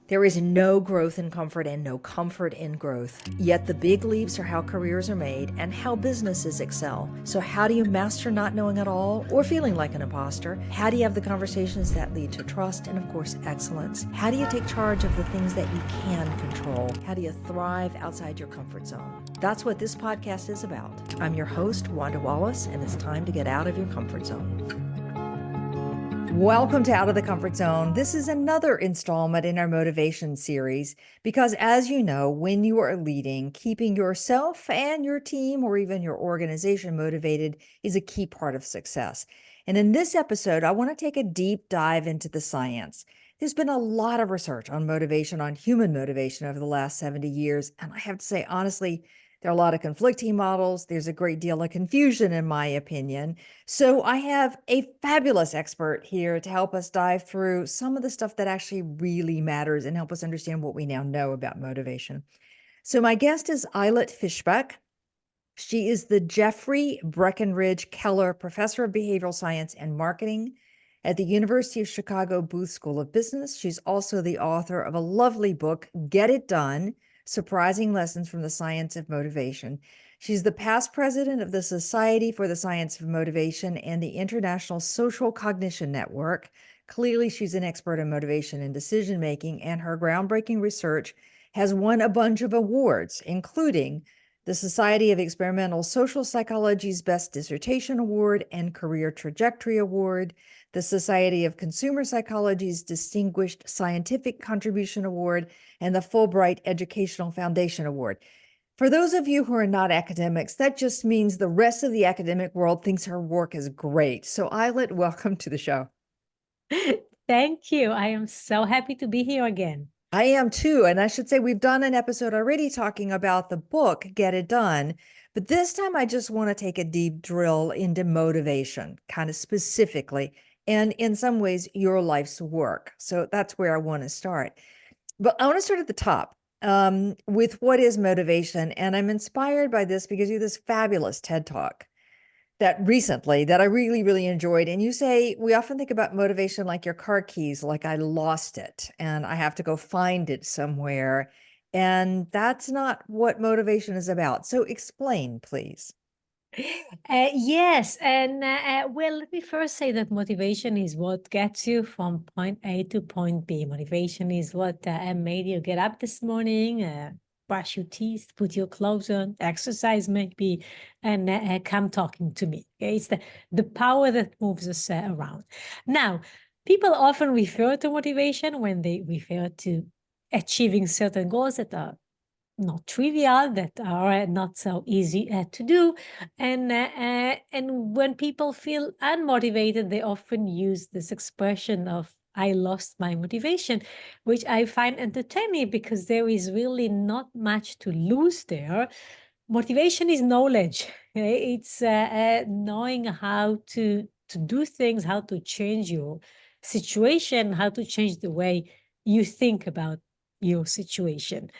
There is no growth in comfort and no comfort in growth. Yet the big leaps are how careers are made and how businesses excel. So how do you master not knowing at all or feeling like an imposter? How do you have the conversations that lead to trust and, of course, excellence? How do you take charge of the things that you can control? How do you thrive outside your comfort zone? That's what this podcast is about. I'm your host, Wanda Wallace, and it's time to get out of your comfort zone. Welcome to Out of the Comfort Zone. This is another installment in our motivation series because, as you know, when you are leading, keeping yourself and your team or even your organization motivated is a key part of success. And in this episode, I want to take a deep dive into the science. There's been a lot of research on motivation, on human motivation over the last 70 years. And I have to say, honestly, there are a lot of conflicting models. There's a great deal of confusion, in my opinion. So I have a fabulous expert here to help us dive through some of the stuff that actually really matters and help us understand what we now know about motivation. So my guest is Ayelet Fishbach. She is the Jeffrey Breckenridge Keller Professor of Behavioral Science and Marketing at the University of Chicago Booth School of Business. She's also the author of a lovely book, Get It Done: Surprising Lessons from the Science of Motivation. She's the past president of the Society for the Science of Motivation and the International Social Cognition Network. Clearly, she's an expert in motivation and decision-making, and her groundbreaking research has won a bunch of awards, including the Society of Experimental Social Psychology's Best Dissertation Award and Career Trajectory Award, the Society of Consumer Psychology's Distinguished Scientific Contribution Award, and the Fulbright Educational Foundation Award. For those of you who are not academics, that just means the rest of the academic world thinks her work is great. So Ayelet, welcome to the show. Thank you. I am so happy to be here again. I am too. And I should say we've done an episode already talking about the book, Get It Done. But this time I just want to take a deep drill into motivation, kind of specifically, and in some ways, your life's work. So that's where I want to start. But I want to start at the top with what is motivation. And I'm inspired by this because you have this fabulous TED Talk that recently that I really, really enjoyed. And you say, we often think about motivation like your car keys, like I lost it and I have to go find it somewhere. And that's not what motivation is about. So explain, please. Yes, and well, let me first say that motivation is what gets you from point A to point B. Motivation is what made you get up this morning, brush your teeth, put your clothes on, exercise maybe, and come talking to me. Okay? It's the power that moves us around. Now, people often refer to motivation when they refer to achieving certain goals that are not trivial, that are not so easy to do. And when people feel unmotivated, they often use this expression of "I lost my motivation," which I find entertaining because there is really not much to lose there. Motivation is knowledge. Okay? It's knowing how to do things, how to change your situation, how to change the way you think about your situation.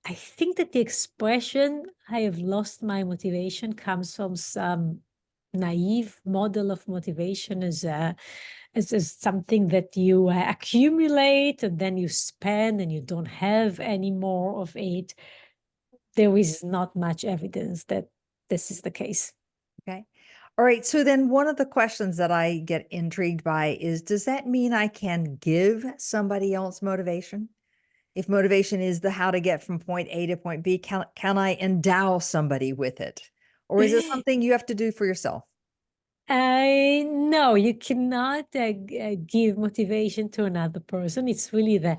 I think that the expression "I have lost my motivation" comes from some naive model of motivation as something that you accumulate and then you spend and you don't have any more of it. There is not much evidence that this is the case. Okay. All right. So then one of the questions that I get intrigued by is, does that mean I can give somebody else motivation? If motivation is the how to get from point A to point B, can I endow somebody with it? Or is it something you have to do for yourself? No, you cannot give motivation to another person. It's really the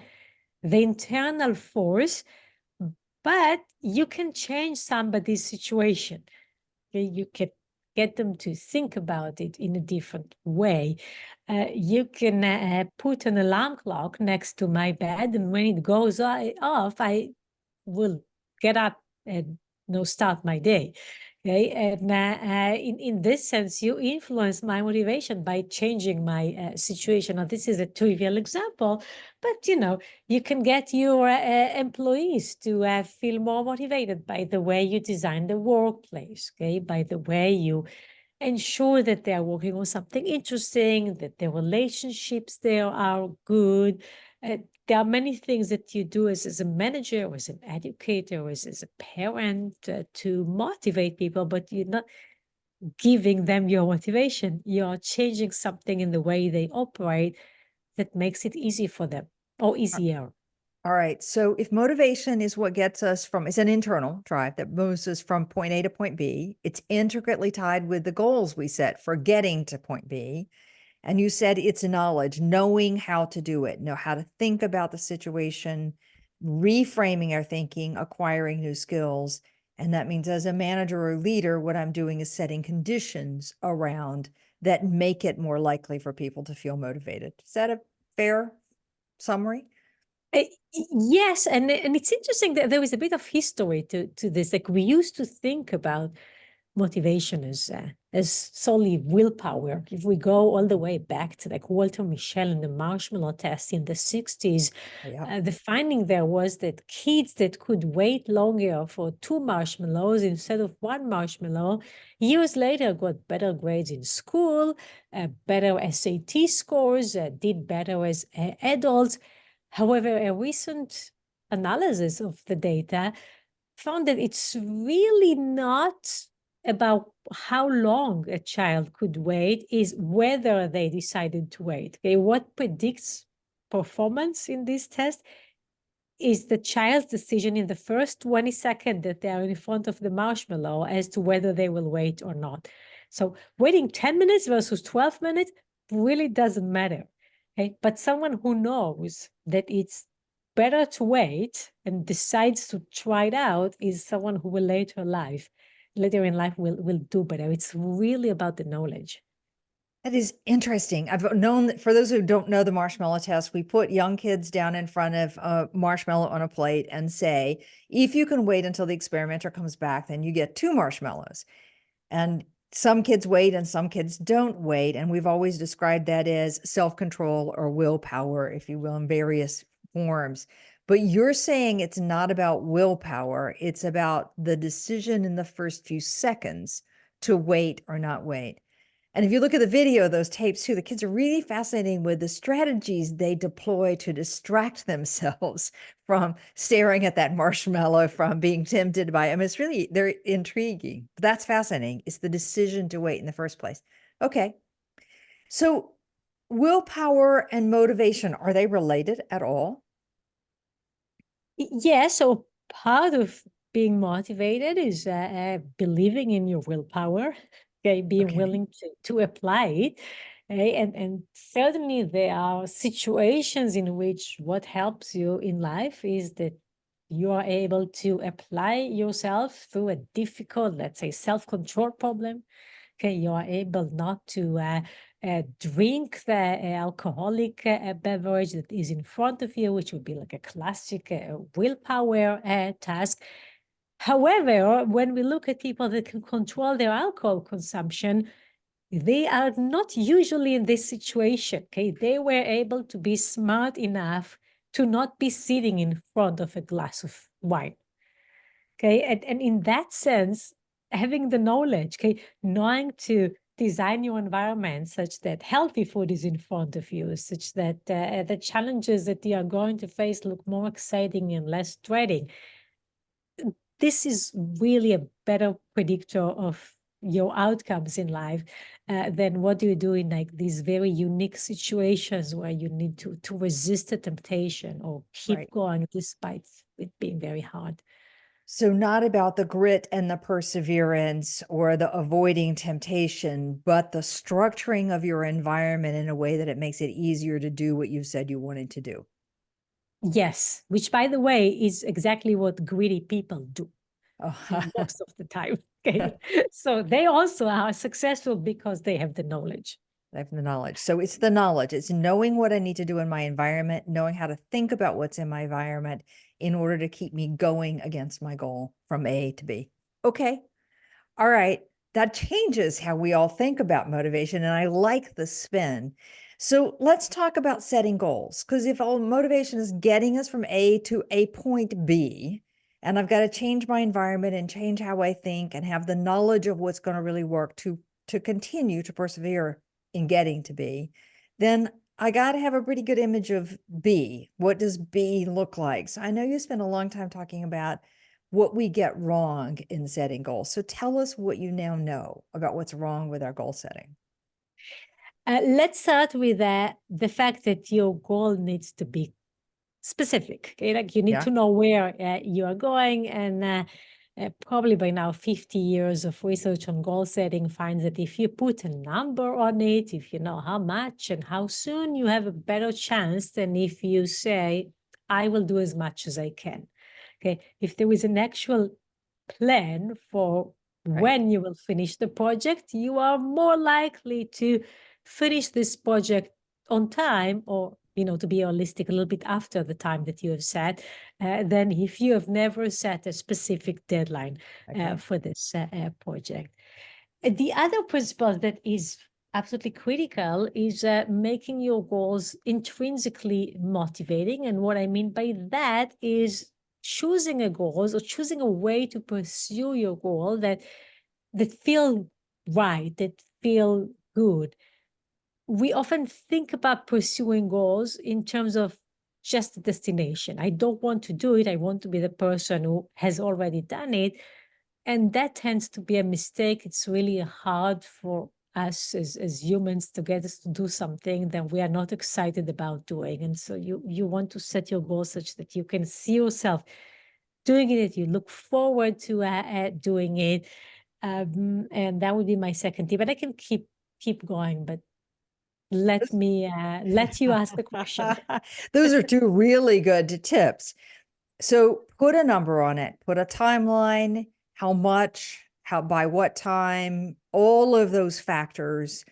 internal force, but you can change somebody's situation. Okay? You can get them to think about it in a different way. You can put an alarm clock next to my bed, and when it goes off, I will get up and start my day. Okay, and in this sense, you influence my motivation by changing my situation. Now, this is a trivial example, but you can get your employees to feel more motivated by the way you design the workplace. Okay, by the way you ensure that they are working on something interesting, that their relationships there are good, There are many things that you do as a manager, or as an educator, or as a parent to motivate people, but you're not giving them your motivation. You're changing something in the way they operate that makes it easy for them, or easier. All right. So if motivation is what gets us from, it's an internal drive that moves us from point A to point B, it's intricately tied with the goals we set for getting to point B. And you said it's knowledge, knowing how to do it, know how to think about the situation, reframing our thinking, acquiring new skills. And that means as a manager or leader, what I'm doing is setting conditions around that make it more likely for people to feel motivated. Is that a fair summary? Uh, Yes, and it's interesting that there is a bit of history to this. Like, we used to think about motivation as solely willpower. If we go all the way back to like Walter Mischel and the marshmallow test in the 60s, Yeah. the finding there was that kids that could wait longer for 2 marshmallows instead of 1 marshmallow, years later got better grades in school, better SAT scores, did better as adults. However, a recent analysis of the data found that it's really not about how long a child could wait, is whether they decided to wait. Okay, what predicts performance in this test is the child's decision in the first 20 seconds that they are in front of the marshmallow as to whether they will wait or not. So waiting 10 minutes versus 12 minutes really doesn't matter. Okay? But someone who knows that it's better to wait and decides to try it out is someone who will later in life will do better. It's really about the knowledge. That is interesting. I've known that for those who don't know the marshmallow test, we put young kids down in front of a marshmallow on a plate and say, if you can wait until the experimenter comes back, then you get 2 marshmallows. And some kids wait and some kids don't wait. And we've always described that as self-control or willpower, if you will, in various forms. But you're saying it's not about willpower. It's about the decision in the first few seconds to wait or not wait. And if you look at the video, those tapes too, the kids are really fascinating with the strategies they deploy to distract themselves from staring at that marshmallow, from being tempted by it. I mean, it's really, they're intriguing. But that's fascinating. It's the decision to wait in the first place. Okay. So willpower and motivation, are they related at all? Yeah, so part of being motivated is believing in your willpower, okay, being Okay. willing to apply it. Okay? And certainly there are situations in which what helps you in life is that you are able to apply yourself through a difficult, let's say, self-control problem. Okay, you are able not to drink the alcoholic beverage that is in front of you, which would be like a classic willpower task. However, when we look at people that can control their alcohol consumption, they are not usually in this situation. Okay, they were able to be smart enough to not be sitting in front of a glass of wine. Okay, and in that sense, having the knowledge, okay, knowing to design your environment such that healthy food is in front of you, such that the challenges that you are going to face look more exciting and less dreading. This is really a better predictor of your outcomes in life than what do you do in like these very unique situations where you need to resist the temptation or keep Right. going despite it being very hard. So not about the grit and the perseverance or the avoiding temptation, but the structuring of your environment in a way that it makes it easier to do what you said you wanted to do. Yes, which by the way is exactly what greedy people do Oh. most of the time. Okay. So they also are successful because they have the knowledge. I have the knowledge. So it's the knowledge. It's knowing what I need to do in my environment, knowing how to think about what's in my environment in order to keep me going against my goal from A to B. Okay. All right. That changes how we all think about motivation. And I like the spin. So let's talk about setting goals. Because if all motivation is getting us from A to a point B, and I've got to change my environment and change how I think and have the knowledge of what's going to really work to continue to persevere in getting to B, then I got to have a pretty good image of B. What does B look like? So I know you spent a long time talking about what we get wrong in setting goals. So tell us what you now know about what's wrong with our goal setting. Let's start with the fact that your goal needs to be specific. Okay, like you need Yeah. to know where you are going, and probably by now 50 years of research on goal setting finds that if you put a number on it, if you know how much and how soon, you have a better chance than if you say, I will do as much as I can. Okay, if there is an actual plan for Right. when you will finish the project, you are more likely to finish this project on time, or to be realistic, a little bit after the time that you have set, than if you have never set a specific deadline Okay. for this project. The other principle that is absolutely critical is making your goals intrinsically motivating. And what I mean by that is choosing a goal or choosing a way to pursue your goal that feel right, that feel good. We often think about pursuing goals in terms of just the destination. I don't want to do it. I want to be the person who has already done it. And that tends to be a mistake. It's really hard for us as humans to get us to do something that we are not excited about doing. And so you want to set your goals such that you can see yourself doing it. You look forward to doing it. And that would be my second tip. But I can keep going, but let me let you ask the question. Those are two really good tips. So put a number on it, put a timeline, how much, how, by what time, all of those factors,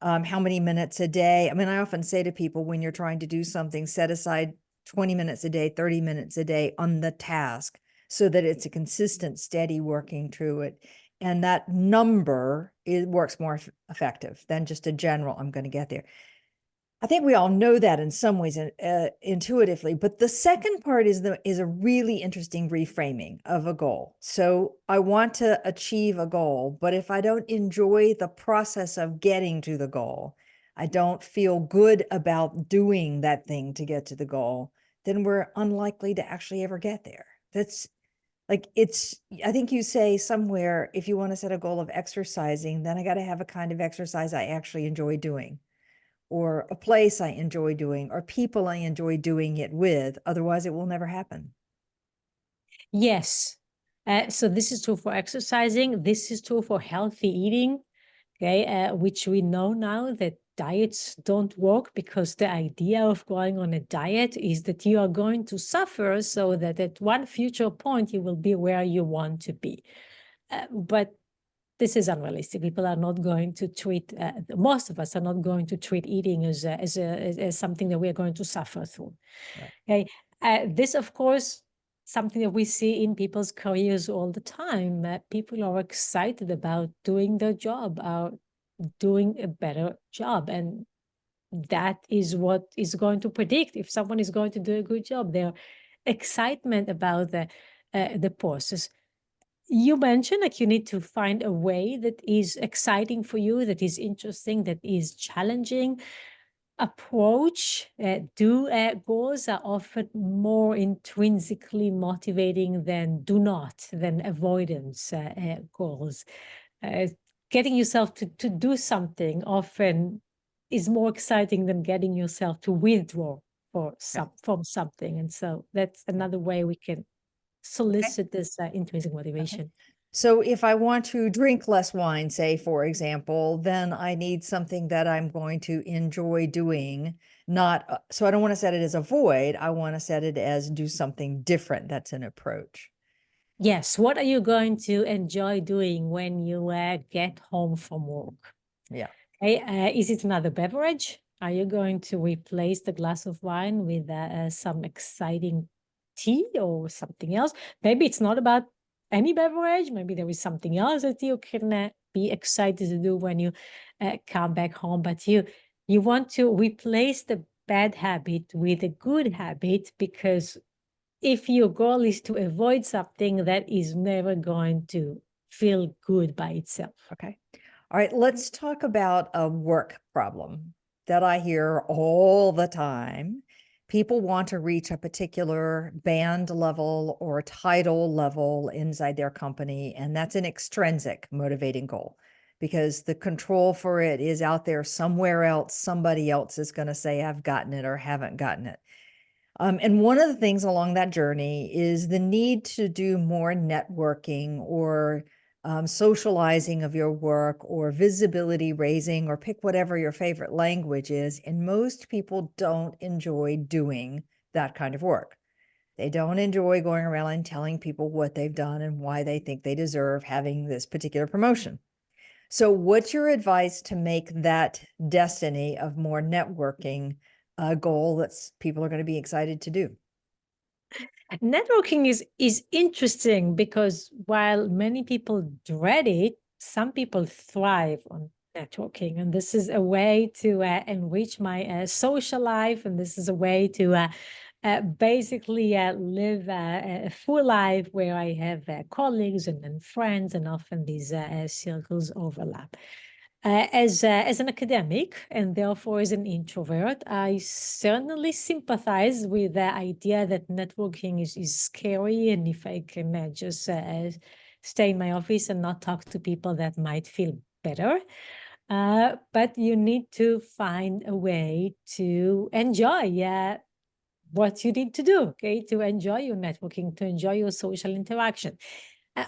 how many minutes a day. I mean, I often say to people, when you're trying to do something, set aside 20 minutes a day, 30 minutes a day on the task so that it's a consistent, steady working through it. And that number, it works more effective than just a general, I'm going to get there. I think we all know that in some ways intuitively, but the second part is a really interesting reframing of a goal. So I want to achieve a goal, but if I don't enjoy the process of getting to the goal, I don't feel good about doing that thing to get to the goal, then we're unlikely to actually ever get there. That's like, I think you say somewhere, if you want to set a goal of exercising, then I got to have a kind of exercise I actually enjoy doing, or a place I enjoy doing, or people I enjoy doing it with. Otherwise, it will never happen. Yes. So this is true for exercising. This is true for healthy eating, okay, which we know now that diets don't work, because the idea of going on a diet is that you are going to suffer so that at one future point you will be where you want to be. But this is unrealistic. People are not going to treat, most of us are not going to treat eating as something that we are going to suffer through. Right. Okay. This, of course, something that we see in people's careers all the time. People are excited about doing their job, are doing a better job. And that is what is going to predict if someone is going to do a good job. Their excitement about the process. You mentioned like you need to find a way that is exciting for you, that is interesting, that is challenging. Approach goals are often more intrinsically motivating than avoidance goals. Getting yourself to do something often is more exciting than getting yourself to withdraw from something. And so that's another way we can solicit this intrinsic motivation. Okay. So if I want to drink less wine, say, for example, then I need something that I'm going to enjoy doing, not, so I don't want to set it as avoid. I want to set it as do something different. That's an approach. Yes. What are you going to enjoy doing when you get home from work? Yeah. Okay. Is it another beverage? Are you going to replace the glass of wine with some exciting tea or something else? Maybe it's not about any beverage. Maybe there is something else that you can be excited to do when you come back home. But you want to replace the bad habit with a good habit, because if your goal is to avoid something, that is never going to feel good by itself. Okay. All right. Let's talk about a work problem. that I hear all the time. People want to reach a particular band level or title level inside their company, and that's an extrinsic motivating goal because the control for it is out there somewhere else. Somebody else is going to say, I've gotten it or haven't gotten it. And one of the things along that journey is the need to do more networking or socializing of your work or visibility raising, or pick whatever your favorite language is. And most people don't enjoy doing that kind of work. They don't enjoy going around and telling people what they've done and why they think they deserve having this particular promotion. So what's your advice to make that destiny of more networking a goal that people are going to be excited to do? Networking is interesting because while many people dread it, some people thrive on networking, and this is a way to enrich my social life, and this is a way to basically live a full life where I have colleagues and friends, and often these circles overlap. As an academic and therefore as an introvert, I certainly sympathize with the idea that networking is scary, and if I can just stay in my office and not talk to people, that might feel better. But you need to find a way to enjoy what you need to do, okay, to enjoy your networking, to enjoy your social interaction. Uh,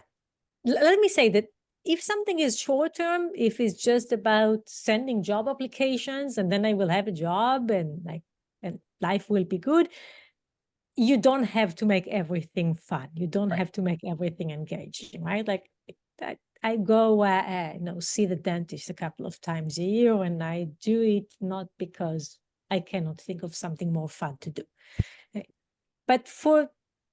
Let me say that if something is short term, if it's just about sending job applications and then I will have a job and life will be good, you don't have to make everything fun. You don't Right. have to make everything engaging, right? Like I go see the dentist a couple of times a year, and I do it not because I cannot think of something more fun to do. But for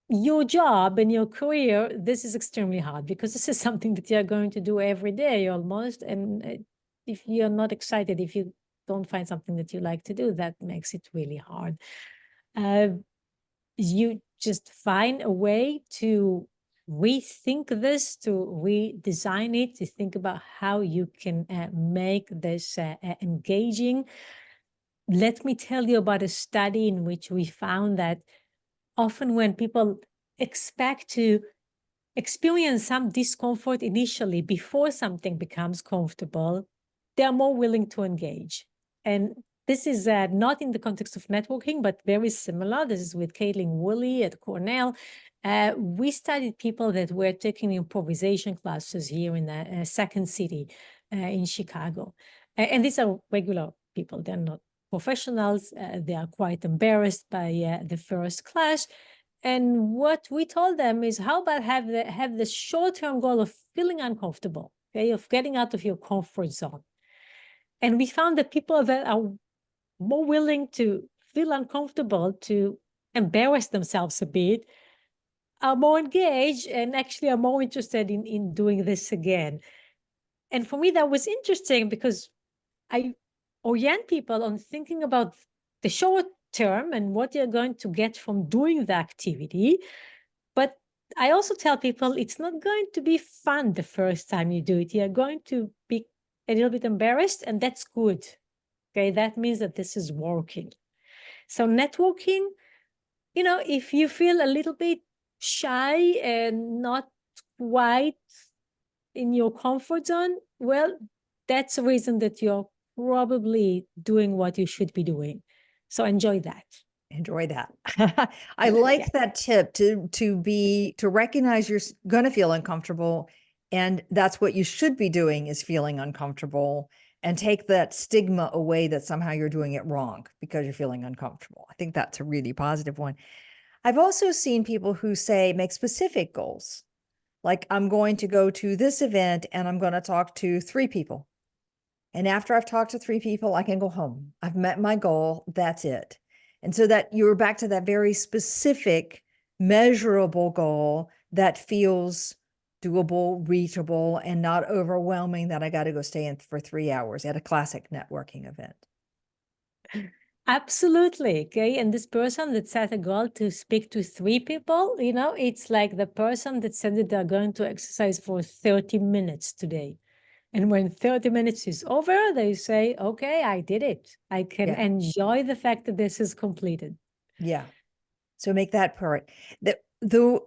your job and your career, this is extremely hard because this is something that you're going to do every day almost. And if you're not excited, if you don't find something that you like to do, that makes it really hard. You just find a way to rethink this, to redesign it, to think about how you can make this engaging. Let me tell you about a study in which we found that often when people expect to experience some discomfort initially before something becomes comfortable, they are more willing to engage. And this is not in the context of networking, but very similar. This is with Caitlin Woolley at Cornell. We studied people that were taking improvisation classes here in the Second City in Chicago. And these are regular people. They're not professionals. They are quite embarrassed by the first class. And what we told them is, how about have the short-term goal of feeling uncomfortable, okay, of getting out of your comfort zone. And we found that people that are more willing to feel uncomfortable, to embarrass themselves a bit, are more engaged and actually are more interested in doing this again. And for me, that was interesting because I orient people on thinking about the short term and what you're going to get from doing the activity. But I also tell people it's not going to be fun the first time you do it. You're going to be a little bit embarrassed, and that's good. Okay, that means that this is working. So networking, if you feel a little bit shy and not quite in your comfort zone, well, that's a reason that you're probably doing what you should be doing. So enjoy that. Enjoy that. I like that tip to recognize you're going to feel uncomfortable, and that's what you should be doing, is feeling uncomfortable, and take that stigma away that somehow you're doing it wrong because you're feeling uncomfortable. I think that's a really positive one. I've also seen people who make specific goals. Like, I'm going to go to this event and I'm going to talk to 3 people. And after I've talked to 3 people, I can go home. I've met my goal. That's it. And so that you're back to that very specific, measurable goal that feels doable, reachable, and not overwhelming that I got to go stay in for 3 hours at a classic networking event. Absolutely. Okay. And this person that set a goal to speak to 3 people, it's like the person that said that they're going to exercise for 30 minutes today. And when 30 minutes is over, they say, okay, I did it. I can Yeah. enjoy the fact that this is completed. Yeah. So make that part. The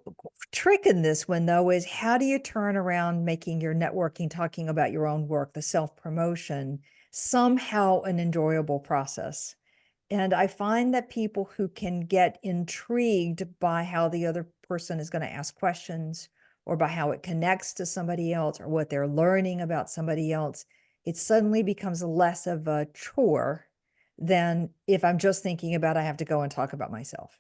trick in this one, though, is how do you turn around making your networking, talking about your own work, the self-promotion, somehow an enjoyable process? And I find that people who can get intrigued by how the other person is going to ask questions or by how it connects to somebody else or what they're learning about somebody else, it suddenly becomes less of a chore than if I'm just thinking about I have to go and talk about myself.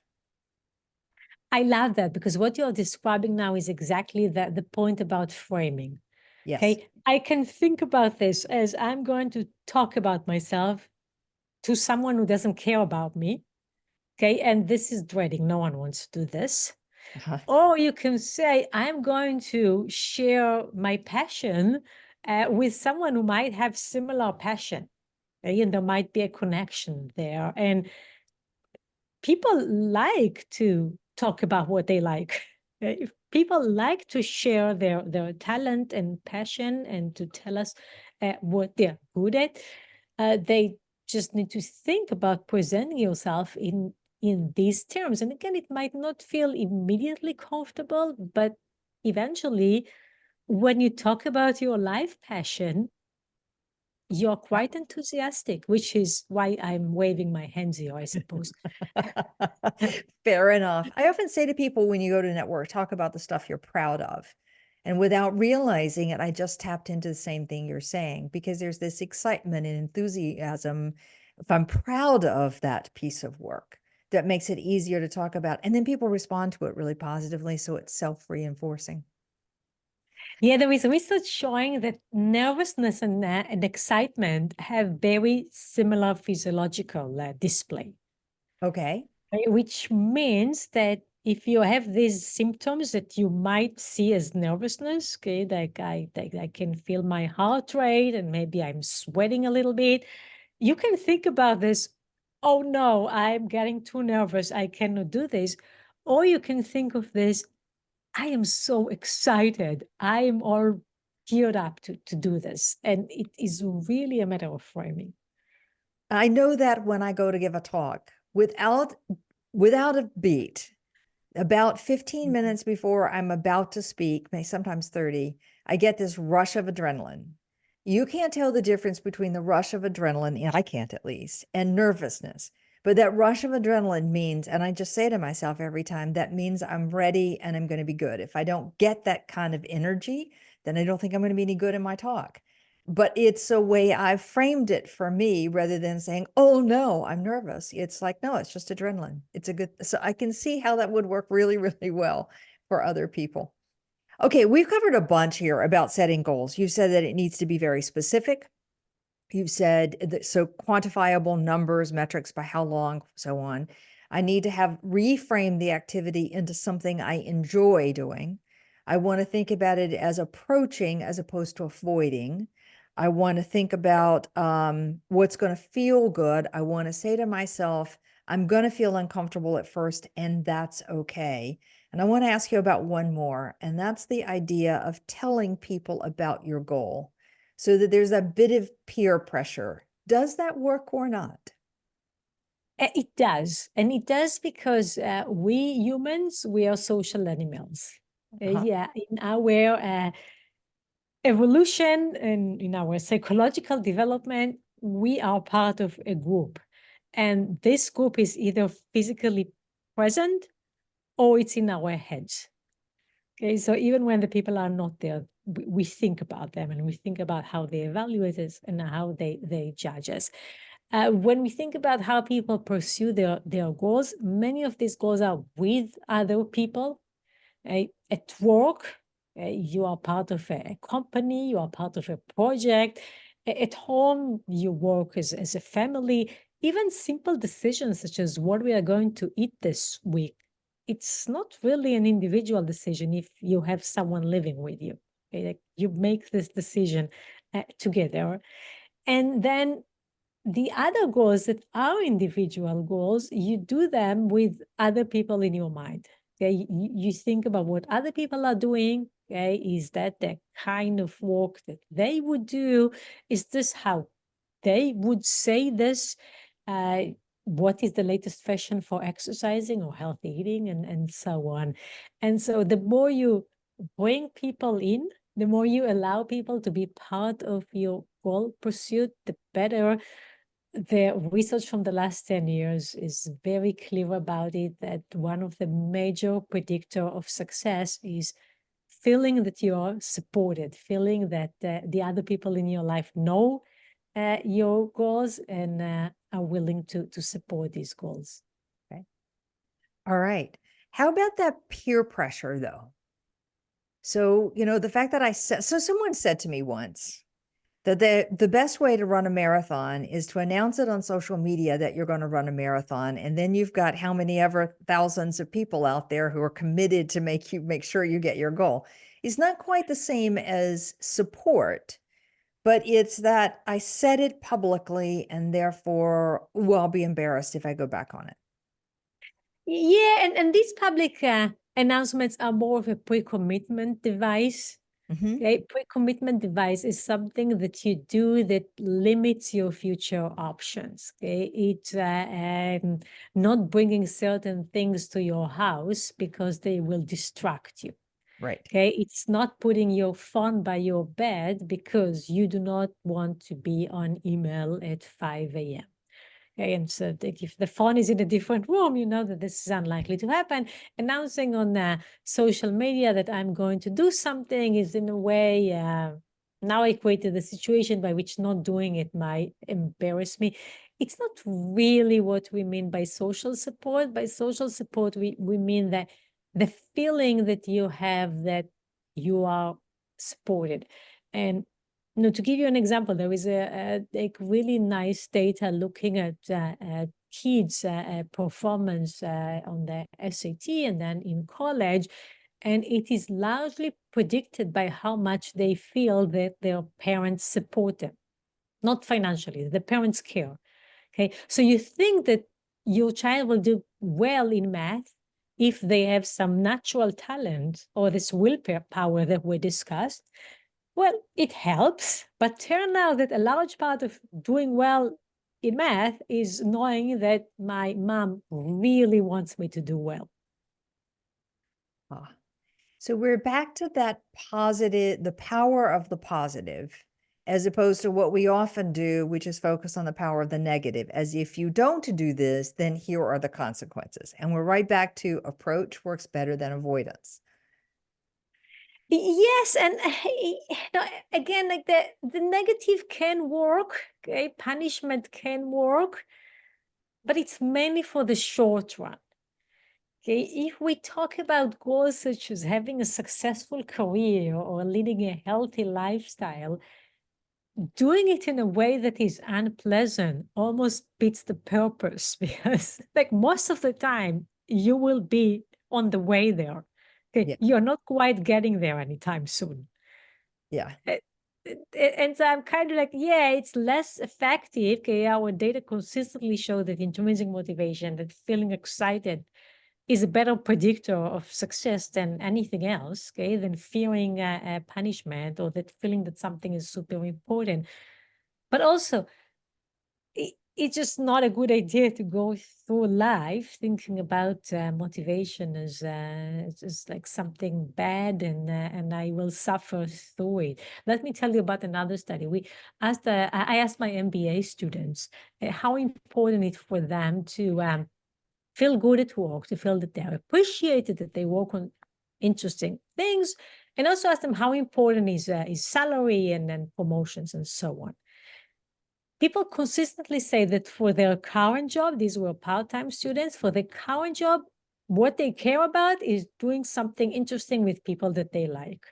I love that because what you're describing now is exactly the point about framing. Yes. Okay, I can think about this as I'm going to talk about myself to someone who doesn't care about me. Okay, and this is dreading. No one wants to do this. Uh-huh. Or you can say, I'm going to share my passion with someone who might have similar passion. And there might be a connection there. And people like to talk about what they like. If people like to share their talent and passion and to tell us what they're good at. They just need to think about presenting yourself in these terms. And again, it might not feel immediately comfortable, but eventually, when you talk about your life passion, you're quite enthusiastic, which is why I'm waving my hands here, I suppose. Fair enough. I often say to people when you go to network, talk about the stuff you're proud of. And without realizing it, I just tapped into the same thing you're saying because there's this excitement and enthusiasm. If I'm proud of that piece of work, that makes it easier to talk about. And then people respond to it really positively. So it's self-reinforcing. Yeah, there is research showing that nervousness and excitement have very similar physiological display. Okay. Which means that if you have these symptoms that you might see as nervousness, okay, like I can feel my heart rate and maybe I'm sweating a little bit, you can think about this, oh no, I'm getting too nervous, I cannot do this. Or you can think of this, I am so excited, I am all geared up to do this. And it is really a matter of framing. I know that when I go to give a talk without a beat, about 15 minutes before I'm about to speak, maybe sometimes 30, I get this rush of adrenaline. You can't tell the difference between the rush of adrenaline, and I can't at least, and nervousness. But that rush of adrenaline means, and I just say to myself every time, that means I'm ready and I'm going to be good. If I don't get that kind of energy, then I don't think I'm going to be any good in my talk. But it's a way I've framed it for me rather than saying, oh no, I'm nervous. It's like, no, it's just adrenaline. It's a good, so I can see how that would work really, really well for other people. Okay, we've covered a bunch here about setting goals. You said that it needs to be very specific. You've said that so quantifiable numbers, metrics by how long, so on. I need to have reframe the activity into something I enjoy doing. I want to think about it as approaching as opposed to avoiding. I want to think about what's going to feel good. I want to say to myself, I'm going to feel uncomfortable at first, and that's okay. And I want to ask you about one more, and that's the idea of telling people about your goal so that there's a bit of peer pressure. Does that work or not? It does. And it does because we humans, we are social animals. Uh-huh. Yeah, in our evolution and in our psychological development, we are part of a group. And this group is either physically present or it's in our heads. Okay, so even when the people are not there, we think about them and we think about how they evaluate us and how they judge us. When we think about how people pursue their goals, many of these goals are with other people. At work, you are part of a company, you are part of a project. At home, you work as a family. Even simple decisions such as what we are going to eat this week, it's not really an individual decision if you have someone living with you. Okay? Like you make this decision together. And then the other goals that are individual goals, you do them with other people in your mind. Okay, you think about what other people are doing. Okay, is that the kind of work that they would do? Is this how they would say this? What is the latest fashion for exercising or healthy eating, and so on? And so the more you bring people in, the more you allow people to be part of your goal pursuit, the better. The research from the last 10 years is very clear about it, that one of the major predictor of success is feeling that you're supported, feeling that the other people in your life know your goals and are willing to support these goals. Okay. All right. How about that peer pressure, though? So, the fact that someone said to me once that the best way to run a marathon is to announce it on social media that you're going to run a marathon. And then you've got how many ever thousands of people out there who are committed to make sure you get your goal. It's not quite the same as support, but it's that I said it publicly and therefore, I'll be embarrassed if I go back on it. Yeah, and these public announcements are more of a pre-commitment device. Mm-hmm. Okay, pre-commitment device is something that you do that limits your future options. Okay, it's not bringing certain things to your house because they will distract you. Right. Okay, it's not putting your phone by your bed because you do not want to be on email at 5 a.m. Okay, and so if the phone is in a different room, you know that this is unlikely to happen. Announcing on social media that I'm going to do something is in a way, now I created a situation by which not doing it might embarrass me. It's not really what we mean by social support. By social support, we mean that the feeling that you have that you are supported. And to give you an example, there is a really nice data looking at kids' performance on the SAT and then in college, and it is largely predicted by how much they feel that their parents support them, not financially. The parents care. Okay, so you think that your child will do well in math if they have some natural talent or this willpower that we discussed. Well, it helps, but turn out that a large part of doing well in math is knowing that my mom really wants me to do well. Ah. So we're back to that positive, the power of the positive, as opposed to what we often do, which is focus on the power of the negative, as if you don't do this, then here are the consequences. And we're right back to approach works better than avoidance. Yes, and again, like the negative can work, okay? Punishment can work, but it's mainly for the short run. Okay, if we talk about goals such as having a successful career or leading a healthy lifestyle, doing it in a way that is unpleasant almost beats the purpose because like most of the time you will be on the way there. Okay, Yeah. you're not quite getting there anytime soon. Yeah. And so I'm kind of like, yeah, it's less effective. Okay, our data consistently show that intrinsic motivation, that feeling excited is a better predictor of success than anything else, okay, than fearing punishment or that feeling that something is super important. But also, it's just not a good idea to go through life thinking about motivation as just like something bad and I will suffer through it. Let me tell you about another study. I asked my MBA students how important it for them to feel good at work, to feel that they're appreciated, that they work on interesting things, and also ask them how important is salary and promotions and so on. People consistently say that for their current job, these were part-time students, for their current job, what they care about is doing something interesting with people that they like.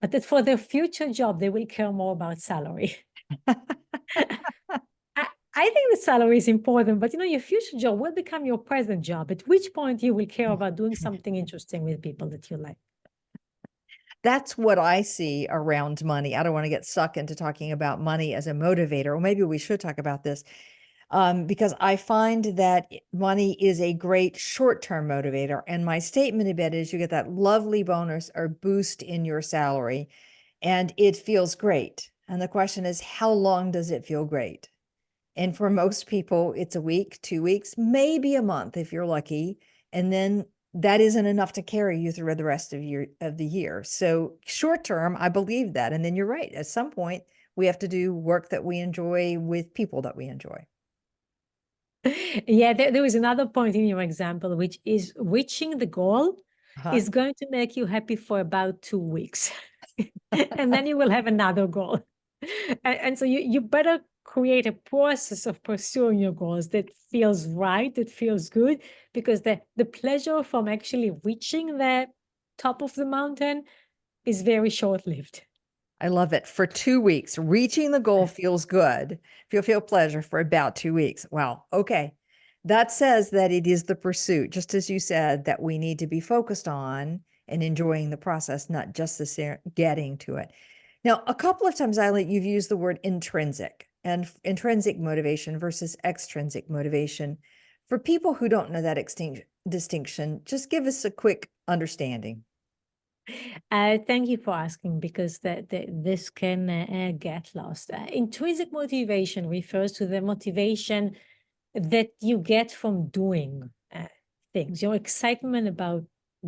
But that for their future job, they will care more about salary. I think the salary is important, but your future job will become your present job, at which point you will care about doing something interesting with people that you like. That's what I see around money. I don't want to get sucked into talking about money as a motivator, or maybe we should talk about this. because I find that money is a great short-term motivator. And my statement about it is you get that lovely bonus or boost in your salary, and it feels great. And the question is, how long does it feel great? And for most people, it's a week, 2 weeks, maybe a month if you're lucky. And then that isn't enough to carry you through the rest of the year. So short term, I believe that. And then you're right. At some point, we have to do work that we enjoy with people that we enjoy. Yeah, there was another point in your example, which is reaching the goal Uh-huh. is going to make you happy for about 2 weeks. And then you will have another goal. And so you better create a process of pursuing your goals that feels right, that feels good, because the pleasure from actually reaching the top of the mountain is very short-lived. I love it. For 2 weeks, reaching the goal feels good. You'll feel pleasure for about 2 weeks. Wow. Okay. That says that it is the pursuit, just as you said, that we need to be focused on and enjoying the process, not just the getting to it. Now, a couple of times, Eyelet, you've used the word intrinsic and intrinsic motivation versus extrinsic motivation. For people who don't know that distinction, just give us a quick understanding. Thank you for asking, because this can get lost. Intrinsic motivation refers to the motivation that you get from doing things, your excitement about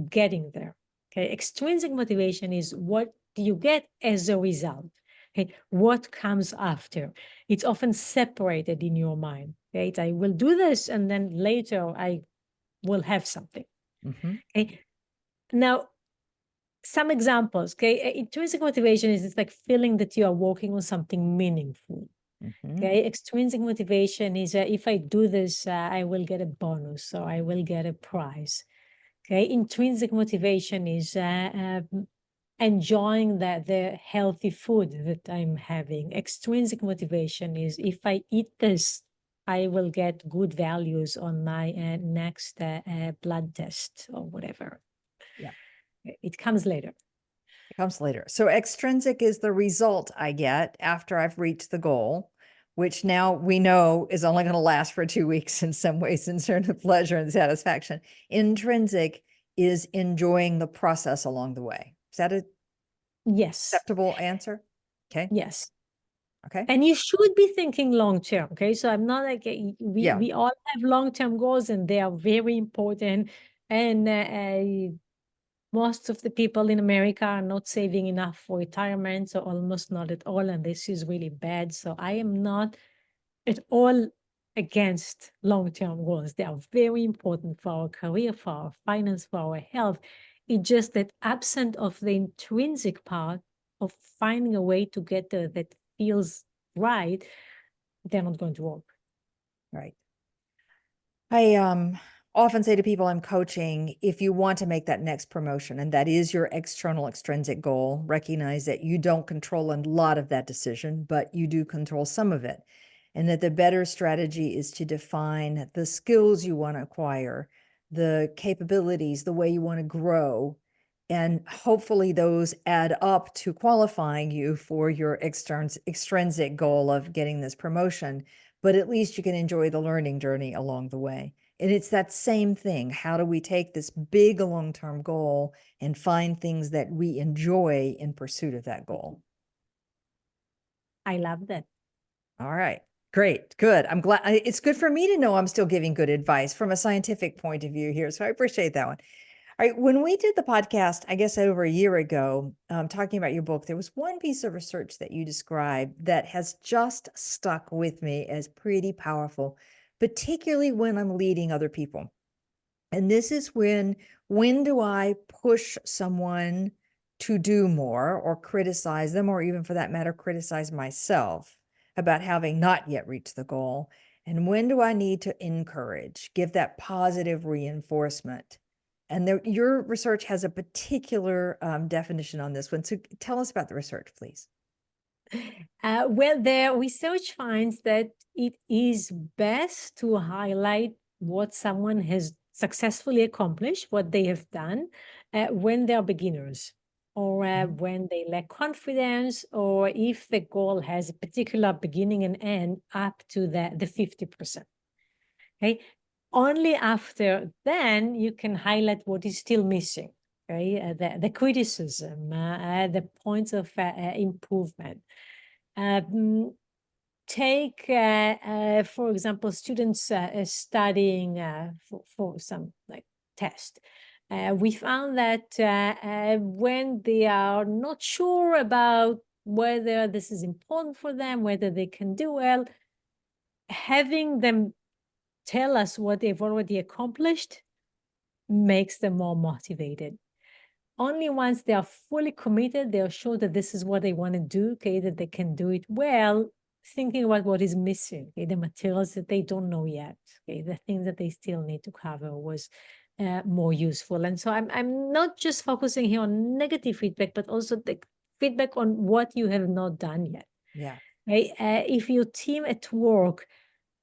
getting there. Okay, extrinsic motivation is what you get as a result. Okay, what comes after? It's often separated in your mind. Right, I will do this, and then later I will have something. Mm-hmm. Okay, now some examples. Okay, intrinsic motivation is it's like feeling that you are working on something meaningful. Mm-hmm. Okay, extrinsic motivation is if I do this, I will get a bonus or I will get a prize. Okay, intrinsic motivation is enjoying the healthy food that I'm having. Extrinsic motivation is if I eat this, I will get good values on my next blood test or whatever. Yeah. It comes later. It comes later. So extrinsic is the result I get after I've reached the goal, which now we know is only going to last for 2 weeks in some ways in terms of pleasure and satisfaction. Intrinsic is enjoying the process along the way. Is that a Yes. acceptable answer? Okay. Yes. Okay. And you should be thinking long term. Okay. So I'm not like Yeah. we all have long term goals and they are very important. And most of the people in America are not saving enough for retirement, so almost not at all. And this is really bad. So I am not at all against long term goals. They are very important for our career, for our finance, for our health. It's just that absent of the intrinsic part of finding a way to get there that feels right, they're not going to work. Right. I often say to people I'm coaching, if you want to make that next promotion, and that is your external extrinsic goal, recognize that you don't control a lot of that decision, but you do control some of it. And that the better strategy is to define the skills you want to acquire, the capabilities, the way you want to grow. And hopefully those add up to qualifying you for your extrinsic goal of getting this promotion, but at least you can enjoy the learning journey along the way. And it's that same thing. How do we take this big long-term goal and find things that we enjoy in pursuit of that goal? I love that. All right. Great. Good. I'm glad. It's good for me to know I'm still giving good advice from a scientific point of view here. So I appreciate that one. All right. When we did the podcast, I guess over a year ago, talking about your book, there was one piece of research that you described that has just stuck with me as pretty powerful, particularly when I'm leading other people. And this is when do I push someone to do more or criticize them, or even for that matter, criticize myself about having not yet reached the goal? And when do I need to encourage, give that positive reinforcement? And your research has a particular definition on this one. So tell us about the research, please. Well, the research finds that it is best to highlight what someone has successfully accomplished, what they have done, when they're beginners. or when they lack confidence, or if the goal has a particular beginning and end up to the 50%. Okay. Only after then you can highlight what is still missing. Okay. The criticism, the points of improvement. Take, for example, students studying for some like test. We found that when they are not sure about whether this is important for them, whether they can do well, having them tell us what they've already accomplished makes them more motivated. Only once they are fully committed, they are sure that this is what they want to do, okay, that they can do it well, thinking about what is missing, okay, the materials that they don't know yet, okay, the things that they still need to cover was more useful. And so I'm not just focusing here on negative feedback, but also the feedback on what you have not done yet. Yeah. Okay? If your team at work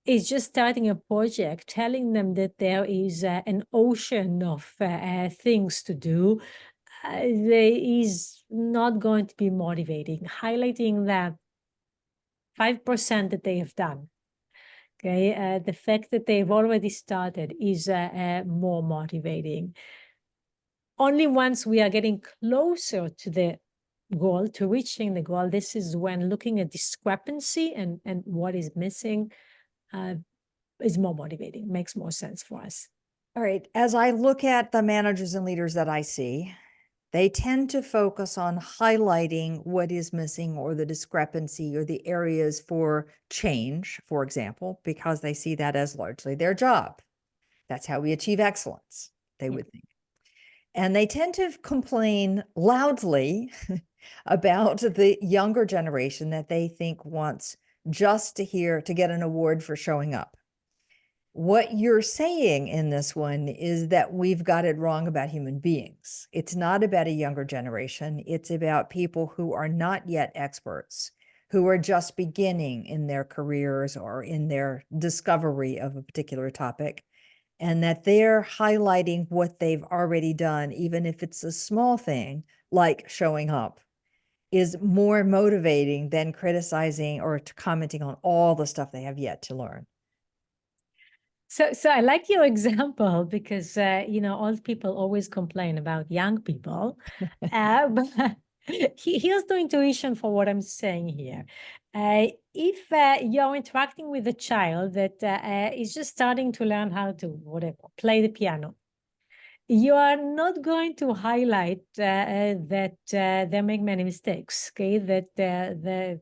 is just starting a project, telling them that there is an ocean of things to do, is not going to be motivating. Highlighting that 5% that they have done, okay, the fact that they've already started is more motivating. Only once we are getting closer to the goal, to reaching the goal, this is when looking at discrepancy and what is missing is more motivating, makes more sense for us. All right. As I look at the managers and leaders that I see, they tend to focus on highlighting what is missing or the discrepancy or the areas for change, for example, because they see that as largely their job. That's how we achieve excellence, they would think. And they tend to complain loudly about the younger generation that they think wants just to get an award for showing up. What you're saying in this one is that we've got it wrong about human beings. It's not about a younger generation. It's about people who are not yet experts, who are just beginning in their careers or in their discovery of a particular topic, and that they're highlighting what they've already done, even if it's a small thing like showing up, is more motivating than criticizing or commenting on all the stuff they have yet to learn. So I like your example because, old people always complain about young people. But here's the intuition for what I'm saying here. If you're interacting with a child that is just starting to learn how to, whatever, play the piano, you are not going to highlight that they make many mistakes, okay? That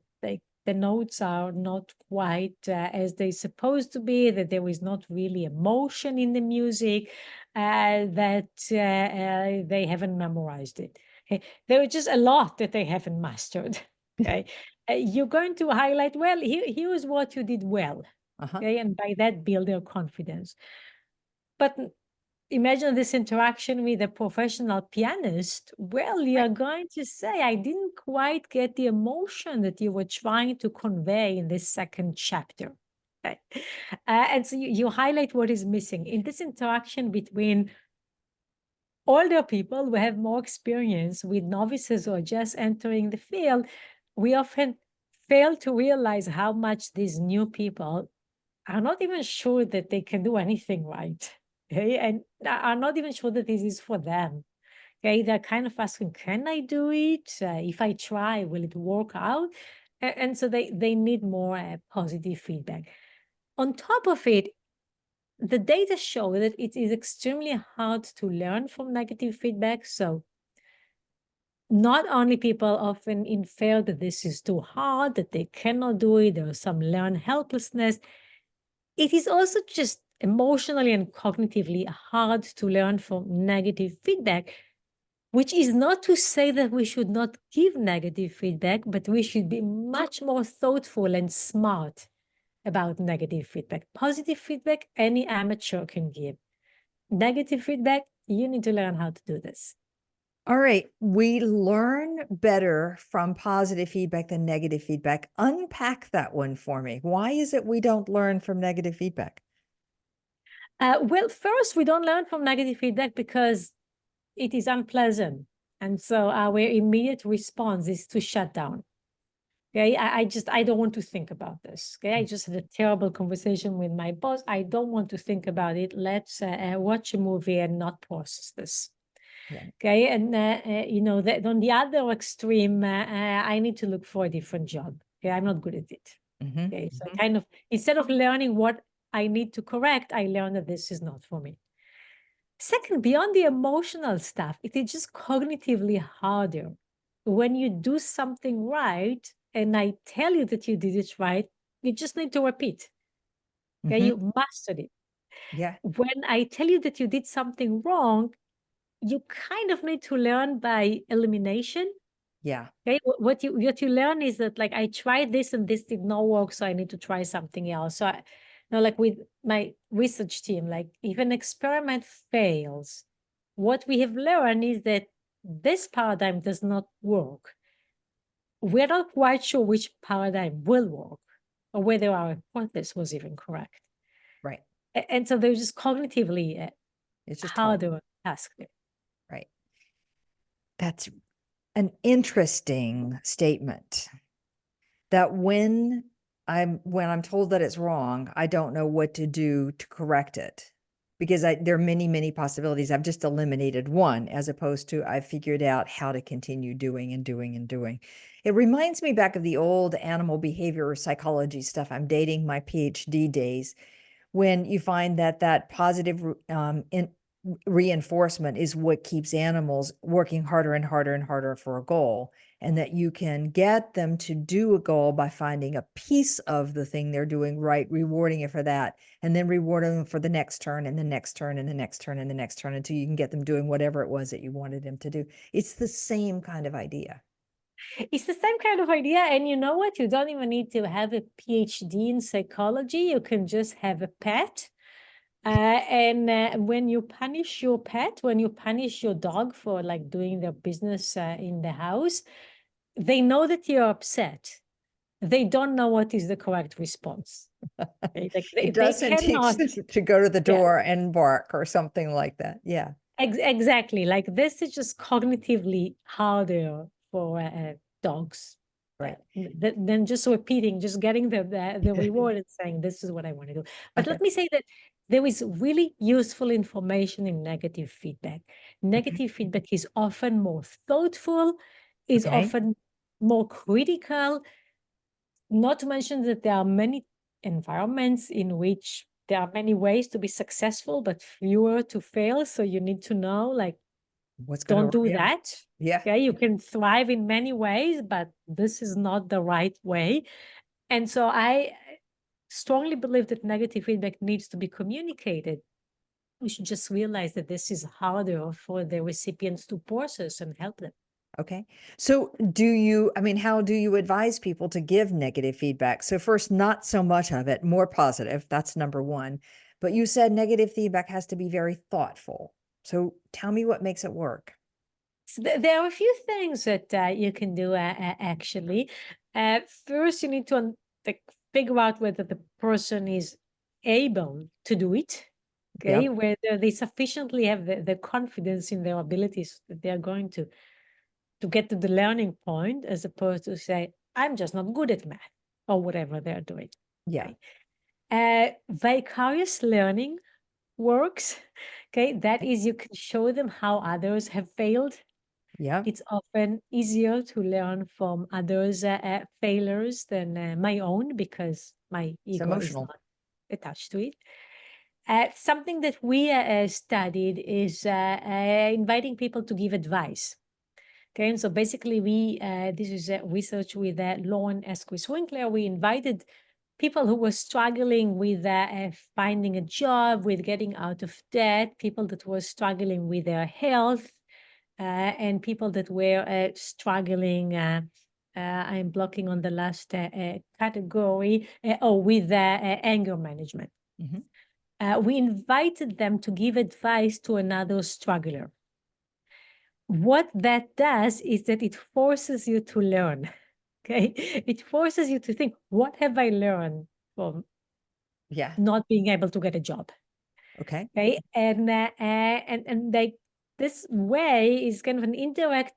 the notes are not quite as they're supposed to be, that there is not really emotion in the music, that they haven't memorized it. Okay? There is just a lot that they haven't mastered. Okay, you're going to highlight, well, here is what you did well. Okay, and by that build their confidence. But imagine this interaction with a professional pianist. Well, you're going to say, I didn't quite get the emotion that you were trying to convey in this second chapter. Okay. And so you highlight what is missing in this interaction between older people who have more experience with novices or just entering the field. We often fail to realize how much these new people are not even sure that they can do anything right. Okay, and are not even sure that this is for them. Okay, they're kind of asking, can I do it? If I try, will it work out? And so they need more positive feedback. On top of it, the data show that it is extremely hard to learn from negative feedback. So not only people often infer that this is too hard, that they cannot do it, there's some learned helplessness. It is also just emotionally and cognitively hard to learn from negative feedback, which is not to say that we should not give negative feedback, but we should be much more thoughtful and smart about negative feedback. Positive feedback, any amateur can give. Negative feedback, you need to learn how to do this. All right. We learn better from positive feedback than negative feedback. Unpack that one for me. Why is it we don't learn from negative feedback? Well, first, we don't learn from negative feedback because it is unpleasant. And so our immediate response is to shut down. Okay, I don't want to think about this. Okay, I just had a terrible conversation with my boss. I don't want to think about it. Let's watch a movie and not process this. Right. Okay, and that on the other extreme, I need to look for a different job. Okay, I'm not good at it. Mm-hmm. Okay, so Mm-hmm. kind of instead of learning what I need to correct, I learned that this is not for me. Second, beyond the emotional stuff, it is just cognitively harder. When you do something right, and I tell you that you did it right, you just need to repeat. Okay, Mm-hmm. you mastered it. Yeah. When I tell you that you did something wrong, you kind of need to learn by elimination. Yeah. Okay, what you learn is that like I tried this and this did not work, so I need to try something else. So like with my research team, like if an experiment fails, what we have learned is that this paradigm does not work. We're not quite sure which paradigm will work or whether our hypothesis was even correct. Right. And so there's just cognitively It's just hard. harder task there. Right. That's an interesting statement. That when I'm told that it's wrong, I don't know what to do to correct it because there are many, many possibilities. I've just eliminated one as opposed to I've figured out how to continue doing and doing and doing. It reminds me back of the old animal behavior psychology stuff. I'm dating my PhD days when you find that positive reinforcement is what keeps animals working harder and harder and harder for a goal, and that you can get them to do a goal by finding a piece of the thing they're doing right, rewarding it for that, and then rewarding them for the next turn and the next turn and the next turn and the next turn until you can get them doing whatever it was that you wanted them to do. It's the same kind of idea. It's the same kind of idea. And you know what? You don't even need to have a PhD in psychology. You can just have a pet. And when you punish your pet, when you punish your dog for like doing their business in the house, they know that you're upset. They don't know what is the correct response. Like It they doesn't teach cannot. them to go to the Yeah, door and bark or something like that. Yeah. exactly. Like this is just cognitively harder for dogs Right. than just repeating, just getting the reward and saying, this is what I want to do. But Okay. let me say that there is really useful information in negative feedback. Mhm. Negative feedback is often more thoughtful, is Okay. often more critical, not to mention that there are many environments in which there are many ways to be successful, but fewer to fail. So you need to know, like, What's going to don't work? do Yeah. that. Yeah. Okay, you can thrive in many ways, but this is not the right way. And so I strongly believe that negative feedback needs to be communicated. We should just realize that this is harder for the recipients to process and help them. Okay. So how do you advise people to give negative feedback? So first, not so much of it, more positive. That's number one. But you said negative feedback has to be very thoughtful. So tell me what makes it work. So there are a few things that you can do actually. First, you need to like, figure out whether the person is able to do it. Okay, Yep. whether they sufficiently have the confidence in their abilities that they're going to get to the learning point, as opposed to say, I'm just not good at math or whatever they're doing. Yeah. Okay. Vicarious learning works. Okay, that is you can show them how others have failed. Yeah. It's often easier to learn from others' failures than my own because my It's ego is emotional. not attached to it. Something that we studied is inviting people to give advice. Okay, and so basically, this is research with Lauren Esquis Winkler. We invited people who were struggling with finding a job, with getting out of debt, people that were struggling with their health, and people that were struggling. I'm blocking on the last category. With anger management. Mhm. We invited them to give advice to another struggler. What that does is that it forces you to learn. Okay, it forces you to think, what have I learned from Yeah. not being able to get a job? Okay. Okay, and this way is kind of an indirect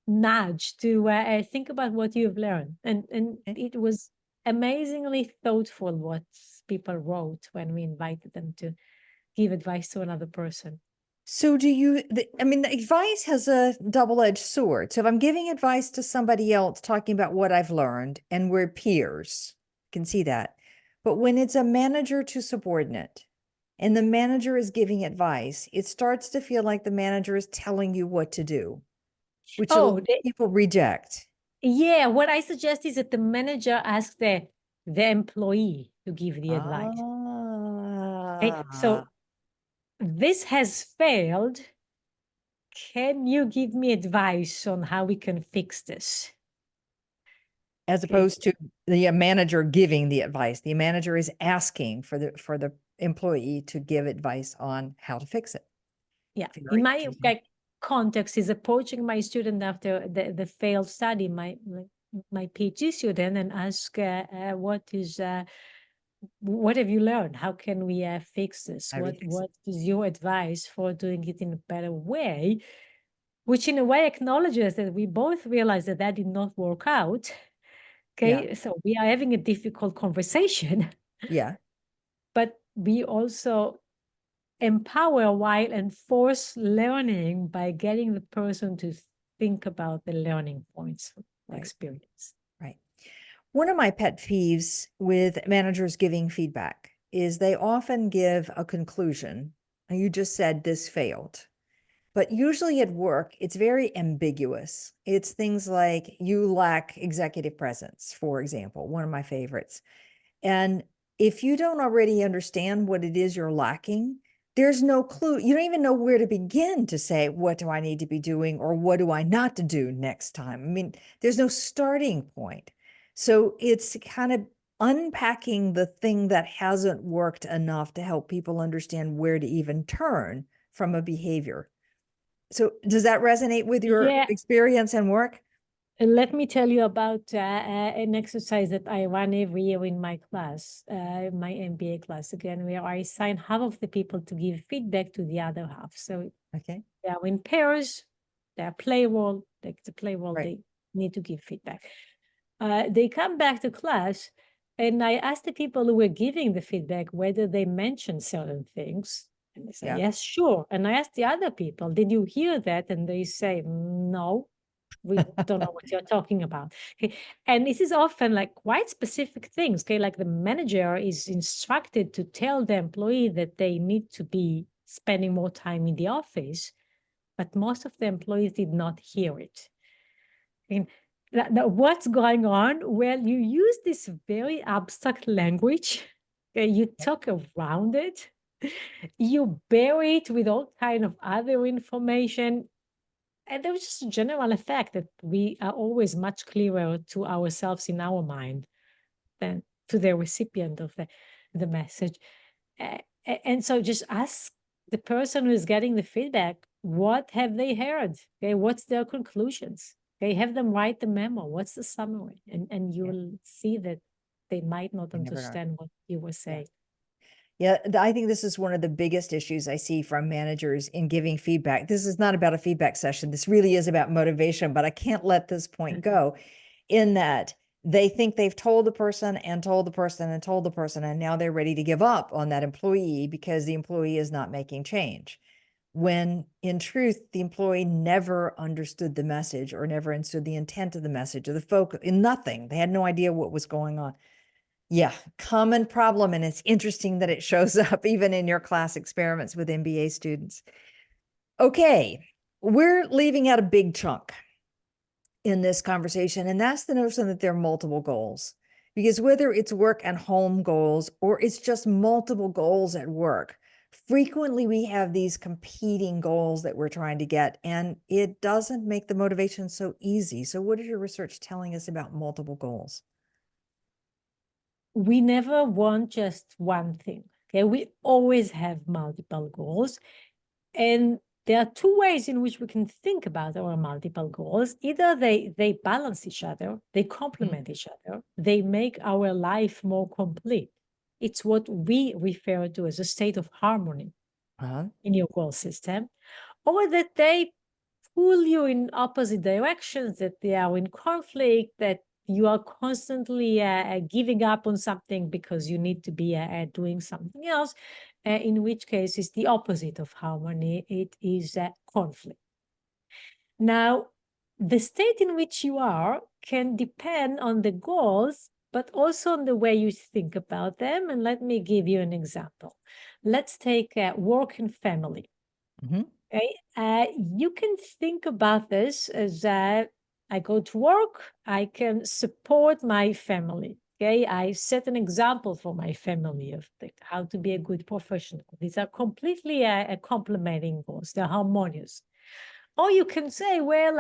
nudge to think about what you've learned. And Okay. it was amazingly thoughtful what people wrote when we invited them to give advice to another person. So I mean, the advice has a double-edged sword. So if I'm giving advice to somebody else, talking about what I've learned, and we're peers, I can see that. But when it's a manager to subordinate, and the manager is giving advice, it starts to feel like the manager is telling you what to do, which a lot Oh, of people reject. yeah. What I suggest is that the manager asks the employee to give the advice. Okay, so Ah, this has failed. Can you give me advice on how we can fix this? as Okay. opposed to the manager giving the advice. The manager is asking for the employee to give advice on how to fix it. Yeah. Very In my interesting. context is approaching my student after the failed study, my PhD student, and ask what have you learned? How can we fix this? How do we fix it? What is your advice for doing it in a better way? Which in a way acknowledges that we both realize that that did not work out. Yeah. Okay, so we are having a difficult conversation, Yeah. but we also empower while enforce learning by getting the person to think about the learning points of the Right. experience. Right. One of my pet peeves with managers giving feedback is they often give a conclusion. And you just said this failed. But usually at work, it's very ambiguous. It's things like you lack executive presence, for example, one of my favorites. And if you don't already understand what it is you're lacking, there's no clue. You don't even know where to begin to say, what do I need to be doing or what do I not to do next time? I mean, there's no starting point. So it's kind of unpacking the thing that hasn't worked enough to help people understand where to even turn from a behavior. So does that resonate with your Yeah, experience and work? let me tell you about an exercise that I run every year in my class, my MBA class again, where I assign half of the people to give feedback to the other half. So Okay. they are in pairs, they are play role, like the play role, Right. they need to give feedback. They come back to class, and I ask the people who were giving the feedback whether they mentioned certain things. And they say, Yeah. yes, sure. And I ask the other people, did you hear that? And they say, no, we don't know what you're talking about. Okay. And this is often like quite specific things. Okay. Like the manager is instructed to tell the employee that they need to be spending more time in the office, but most of the employees did not hear it. And what's going on? Well, you use this very abstract language, okay, you talk around it, you bury it with all kind of other information, and there was just a general effect that we are always much clearer to ourselves in our mind than to the recipient of the message. And so just ask the person who is getting the feedback, what have they heard? Okay, what's their conclusions? Okay, have them write the memo. What's the summary? And you Yeah. will see that they might not You never know. understand what you were Yeah. saying. Yeah, I think this is one of the biggest issues I see from managers in giving feedback. This is not about a feedback session. This really is about motivation, but I can't let this point go in that they think they've told the person and told the person and told the person, and now they're ready to give up on that employee because the employee is not making change. When in truth, the employee never understood the message or never understood the intent of the message or the focus in nothing. They had no idea what was going on. Yeah, common problem. And it's interesting that it shows up even in your class experiments with MBA students. Okay, we're leaving out a big chunk in this conversation, and that's the notion that there are multiple goals. Because whether it's work and home goals or it's just multiple goals at work, frequently we have these competing goals that we're trying to get, and it doesn't make the motivation so easy. So what is your research telling us about multiple goals? We never want just one thing. Okay, we always have multiple goals. And there are two ways in which we can think about our multiple goals. Either they balance each other, they complement each other, they make our life more complete. It's what we refer to as a state of harmony Uh-huh. in your goal system. or that they pull you in opposite directions, that they are in conflict, that you are constantly giving up on something because you need to be doing something else, in which case it's the opposite of harmony. It is conflict. Now, the state in which you are can depend on the goals, but also on the way you think about them. And let me give you an example. Let's take work and family. Mhm. Okay, you can think about this as I go to work, I can support my family. Okay, I set an example for my family of how to be a good professional. These are completely complementing goals. They're harmonious. Or you can say, well,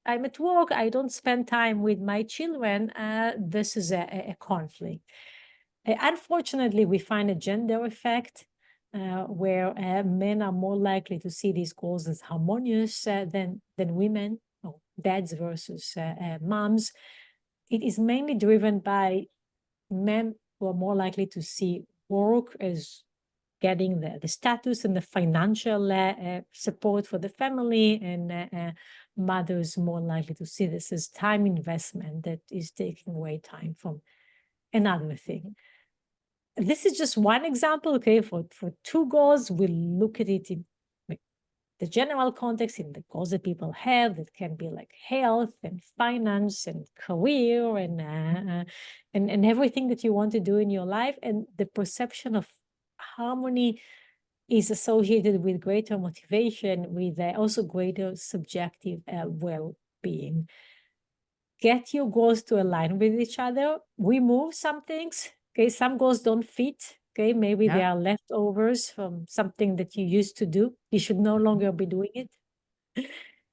I'm at work, I don't spend time with my children. This is a conflict. Unfortunately, we find a gender effect where men are more likely to see these goals as harmonious than women, or dads versus moms. It is mainly driven by men who are more likely to see work as getting the status and the financial support for the family, and mothers more likely to see this as time investment that is taking away time from another thing. This is just one example, okay? For two goals, we'll look at it in the general context, in the goals that people have that can be like health and finance and career and everything that you want to do in your life. And the perception of harmony is associated with greater motivation, with also greater subjective well-being. Get your goals to align with each other. Remove some things. Okay, some goals don't fit. Okay, maybe they Yeah. are leftovers from something that you used to do. You should no longer be doing it.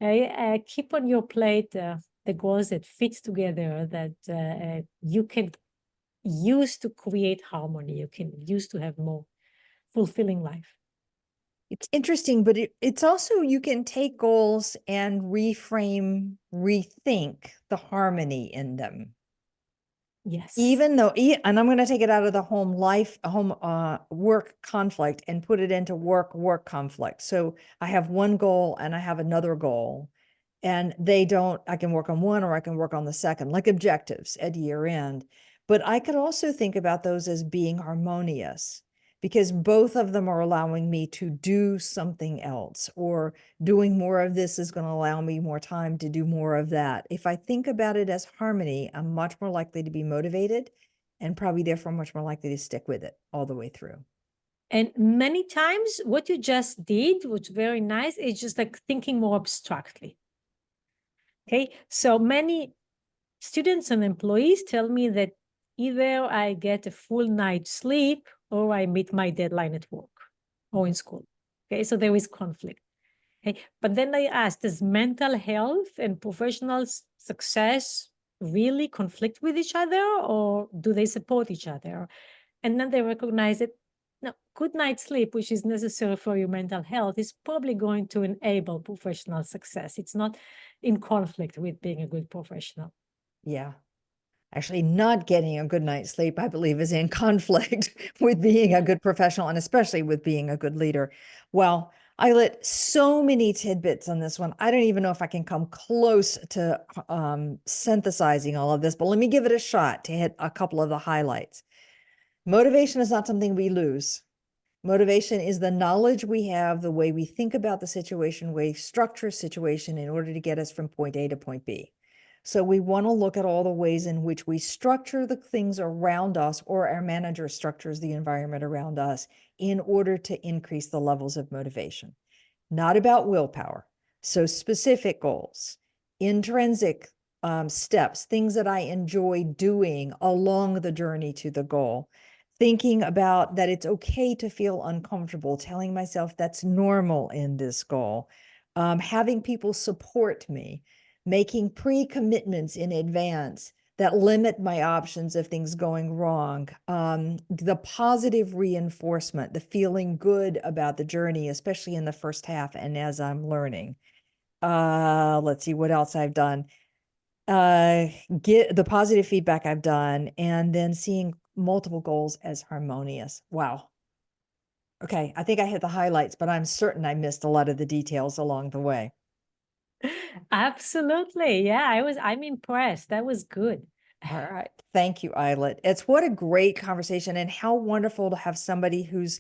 Okay, keep on your plate the goals that fit together, that you can use to create harmony. You can use to have more fulfilling life. It's interesting, but it's also, you can take goals and reframe, rethink the harmony in them. Yes. Even though, and I'm going to take it out of the home work conflict and put it into work conflict. So I have one goal and I have another goal, and I can work on one or I can work on the second, like objectives at year end. But I could also think about those as being harmonious, because both of them are allowing me to do something else, or doing more of this is going to allow me more time to do more of that. If I think about it as harmony, I'm much more likely to be motivated, and probably therefore much more likely to stick with it all the way through. And many times what you just did, which very nice, is just like thinking more abstractly. Okay, so many students and employees tell me that either I get a full night's sleep or I meet my deadline at work or in school. Okay, so there is conflict. Okay, but then I ask, does mental health and professional success really conflict with each other, or do they support each other? And then they recognize that no, good night's sleep, which is necessary for your mental health, is probably going to enable professional success. It's not in conflict with being a good professional. Yeah. Actually, not getting a good night's sleep, I believe, is in conflict with being a good professional, and especially with being a good leader. Well, Ayelet so many tidbits on this one. I don't even know if I can come close to synthesizing all of this, but let me give it a shot to hit a couple of the highlights. Motivation is not something we lose. Motivation is the knowledge we have, the way we think about the situation, way we structure situation in order to get us from point A to point B. So we want to look at all the ways in which we structure the things around us, or our manager structures the environment around us, in order to increase the levels of motivation. Not about willpower. So specific goals, intrinsic steps, things that I enjoy doing along the journey to the goal. Thinking about that it's okay to feel uncomfortable, telling myself that's normal in this goal. Having people support me, making pre-commitments in advance that limit my options of things going wrong. The positive reinforcement, the feeling good about the journey, especially in the first half and as I'm learning. Let's see what else I've done. Get the positive feedback I've done, and then seeing multiple goals as harmonious. Wow. Okay, I think I hit the highlights, but I'm certain I missed a lot of the details along the way. Absolutely. Yeah, I'm impressed. That was good. All right. Thank you, Eyelet. It's what a great conversation, and how wonderful to have somebody who's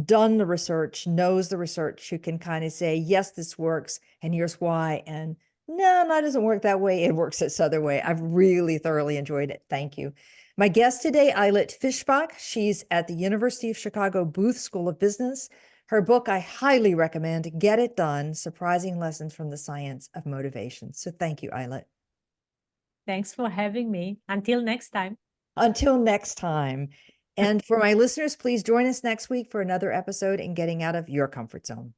done the research, knows the research, who can kind of say, yes, this works, and here's why. And no, that doesn't work that way. It works this other way. I've really thoroughly enjoyed it. Thank you. My guest today, Ayelet Fishbach. She's at the University of Chicago Booth School of Business. Her book, I highly recommend, Get It Done, Surprising Lessons from the Science of Motivation. So thank you, Ayelet. Thanks for having me. Until next time. Until next time. And for my listeners, please join us next week for another episode in Getting Out of Your Comfort Zone.